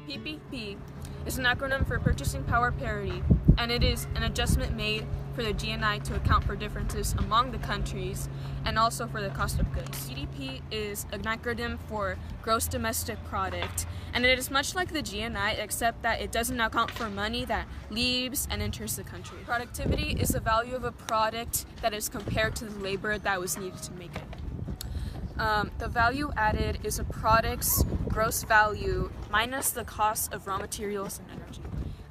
PPP is an acronym for Purchasing Power Parity, and it is an adjustment made for the GNI to account for differences among the countries and also for the cost of goods. GDP is an acronym for Gross Domestic Product, and it is much like the GNI except that it doesn't account for money that leaves and enters the country. Productivity is the value of a product that is compared to the labor that was needed to make it. The value added is a product's gross value minus the cost of raw materials and energy.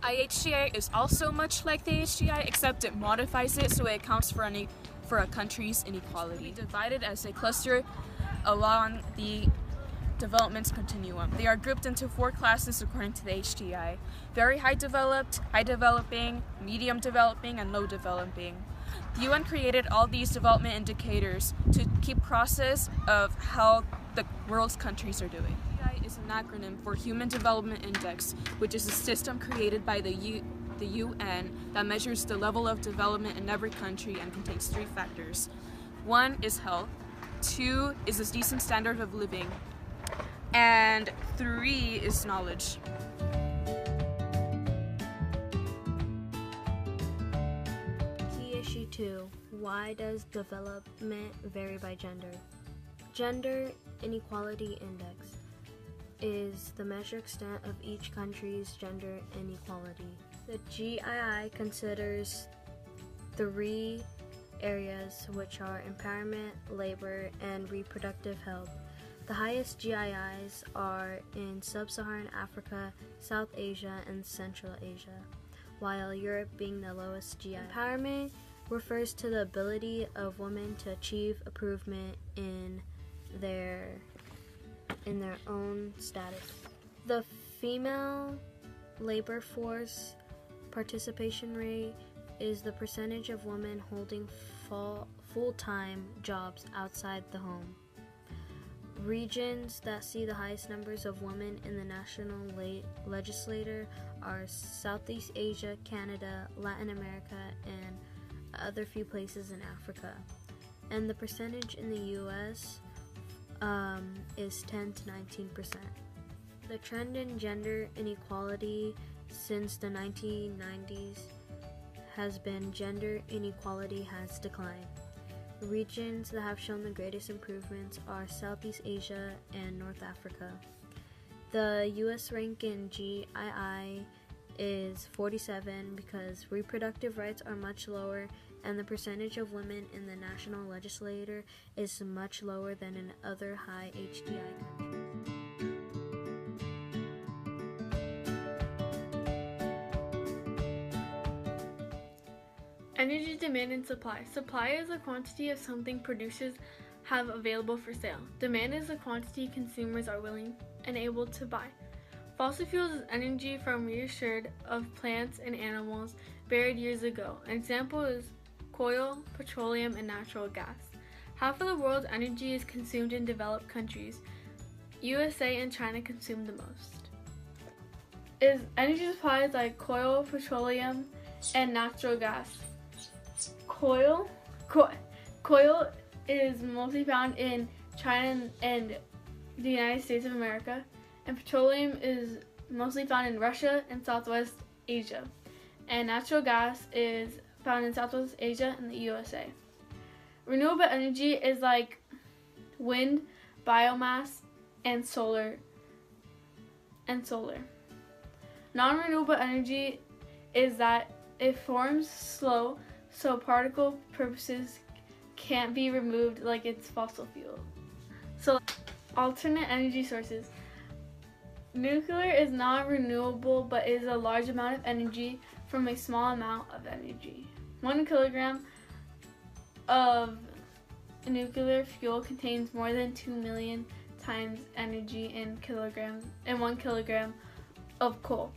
APHG is also much like the APHG, except it modifies it so it accounts for a country's inequality. Divided as a cluster along the development continuum. They are grouped into 4 classes according to the HDI: very high developed, high developing, medium developing, and low developing. The UN created all these development indicators to keep process of how the world's countries are doing. HDI is an acronym for Human Development Index, which is a system created by the UN that measures the level of development in every country and contains 3 factors. 1 is health, 2 is a decent standard of living, and 3 is knowledge. Issue 2. Why does development vary by gender? Gender Inequality Index is the measure extent of each country's gender inequality. The GII considers 3 areas, which are empowerment, labor, and reproductive health. The highest GIIs are in Sub-Saharan Africa, South Asia, and Central Asia, while Europe being the lowest GI. Empowerment refers to the ability of women to achieve improvement in their own status. The female labor force participation rate is the percentage of women holding full-time jobs outside the home. Regions that see the highest numbers of women in the national legislature are Southeast Asia, Canada, Latin America, and other few places in Africa. And the percentage in the US is 10 to 19%. The trend in gender inequality since the 1990s has been gender inequality has declined. Regions that have shown the greatest improvements are Southeast Asia and North Africa. The US rank in GII is 47 because reproductive rights are much lower and the percentage of women in the national legislature is much lower than in other high HDI countries. Energy demand and supply. Supply is the quantity of something producers have available for sale. Demand is the quantity consumers are willing and able to buy. Fossil fuels is energy from reassured of plants and animals buried years ago. An example is coal, petroleum, and natural gas. Half of the world's energy is consumed in developed countries. USA and China consume the most. Energy supplies like coal, petroleum, and natural gas. Coal is mostly found in China and the United States of America, and petroleum is mostly found in Russia and Southwest Asia, and natural gas is found in Southwest Asia and the USA. Renewable energy is like wind, biomass, and solar. Non-renewable energy is that it forms slow, so particle purposes can't be removed like it's fossil fuel. So, alternate energy sources. Nuclear is not renewable but is a large amount of energy from a small amount of energy. 1 kilogram of nuclear fuel contains more than 2 million times energy in 1 kilogram of coal.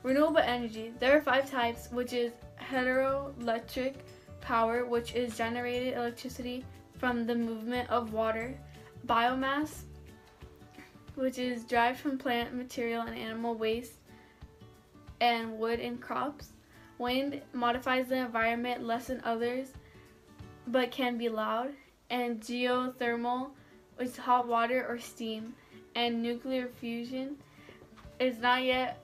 Renewable energy. There are 5 types, which is hydroelectric power, which is generated electricity from the movement of water. Biomass, which is derived from plant material and animal waste and wood and crops. Wind modifies the environment less than others, but can be loud. And geothermal, which is hot water or steam. And nuclear fusion is not yet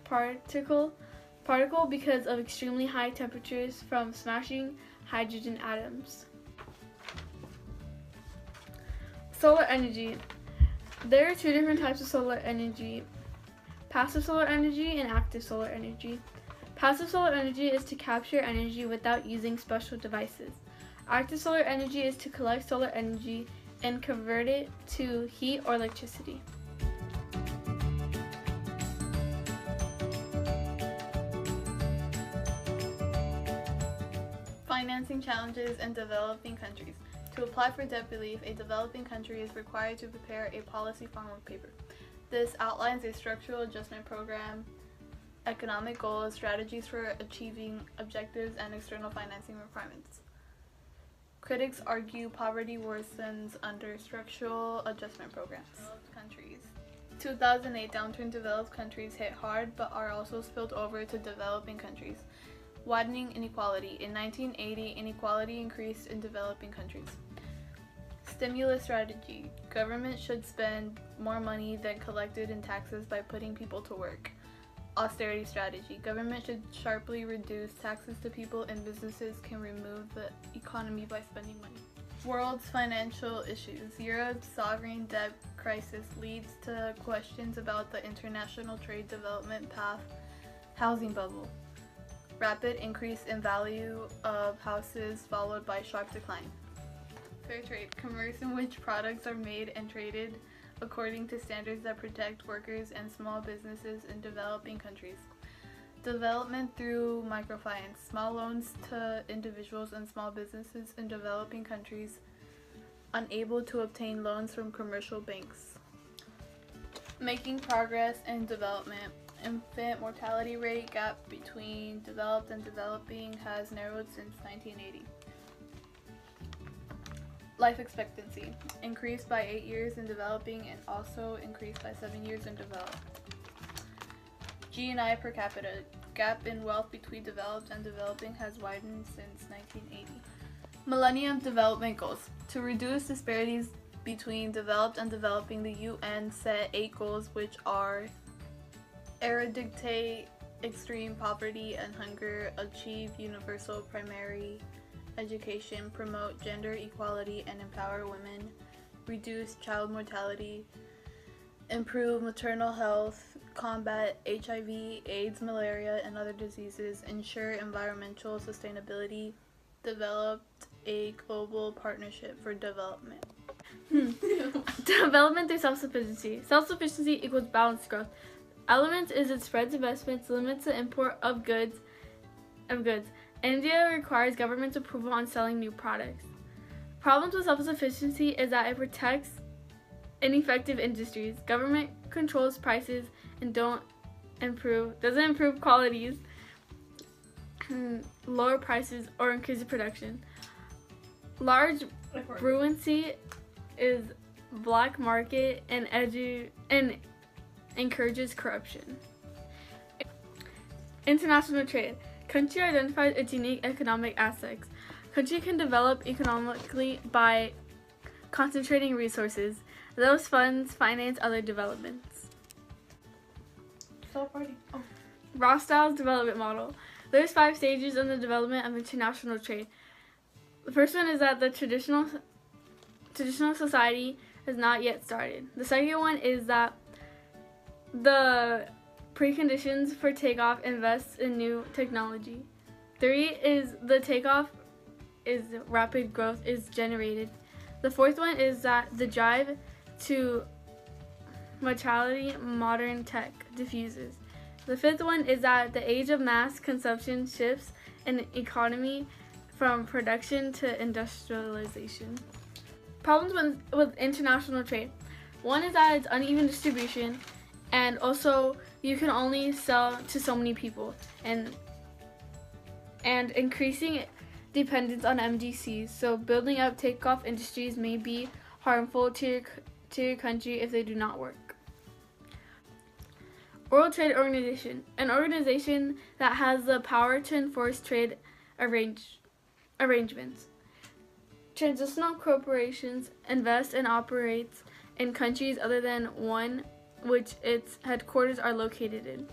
particle because of extremely high temperatures from smashing hydrogen atoms. Solar energy. There are two different types of solar energy: passive solar energy and active solar energy. Passive solar energy is to capture energy without using special devices. Active solar energy is to collect solar energy and convert it to heat or electricity. Financing challenges in developing countries. To apply for debt relief, a developing country is required to prepare a policy form of paper. This outlines a structural adjustment program, economic goals, strategies for achieving objectives, and external financing requirements. Critics argue poverty worsens under structural adjustment programs. Developed countries. 2008 downturn. Developed countries hit hard but are also spilled over to developing countries. Widening inequality. In 1980, inequality increased in developing countries. Stimulus strategy. Government should spend more money than collected in taxes by putting people to work. Austerity strategy. Government should sharply reduce taxes to people, and businesses can remove the economy by spending money. World's financial issues. Europe's sovereign debt crisis leads to questions about the international trade development path. Housing bubble. Rapid increase in value of houses followed by sharp decline. Fair trade. Commerce in which products are made and traded according to standards that protect workers and small businesses in developing countries. Development through microfinance. Small loans to individuals and small businesses in developing countries unable to obtain loans from commercial banks. Making progress in development. Infant mortality rate gap between developed and developing has narrowed since 1980. Life expectancy increased by 8 years in developing and also increased by 7 years in developed. GNI per capita gap in wealth between developed and developing has widened since 1980. Millennium Development Goals. To reduce disparities between developed and developing, the UN set 8 goals, which are: eradicate extreme poverty and hunger, achieve universal primary education, promote gender equality and empower women, reduce child mortality, improve maternal health, combat HIV, AIDS, malaria, and other diseases, ensure environmental sustainability, developed a global partnership for development. Development through self-sufficiency. Self-sufficiency equals balanced growth. Elements is it spreads investments, limits the import of goods. India requires government approval on selling new products. Problems with self-sufficiency is that it protects ineffective industries. Government controls prices and doesn't improve qualities, lower prices, or increase production. Large buoyancy is black market and encourages corruption. International trade. Country identifies its unique economic aspects. Country can develop economically by concentrating resources. Those funds finance other developments. Rothschild's development model. There's 5 stages in the development of international trade. The first one is that the traditional society has not yet started. The second one is that the preconditions for takeoff invests in new technology. 3 is the takeoff is rapid growth is generated. The fourth one is that the drive to mortality modern tech diffuses. The fifth one is that the age of mass consumption shifts an economy from production to industrialization. Problems with international trade. One is that it's uneven distribution, and also you can only sell to so many people, and increasing dependence on MDCs. So building up takeoff industries may be harmful to your country if they do not work. World Trade Organization, an organization that has the power to enforce trade arrangements. Transitional corporations invest and operates in countries other than one which its headquarters are located in.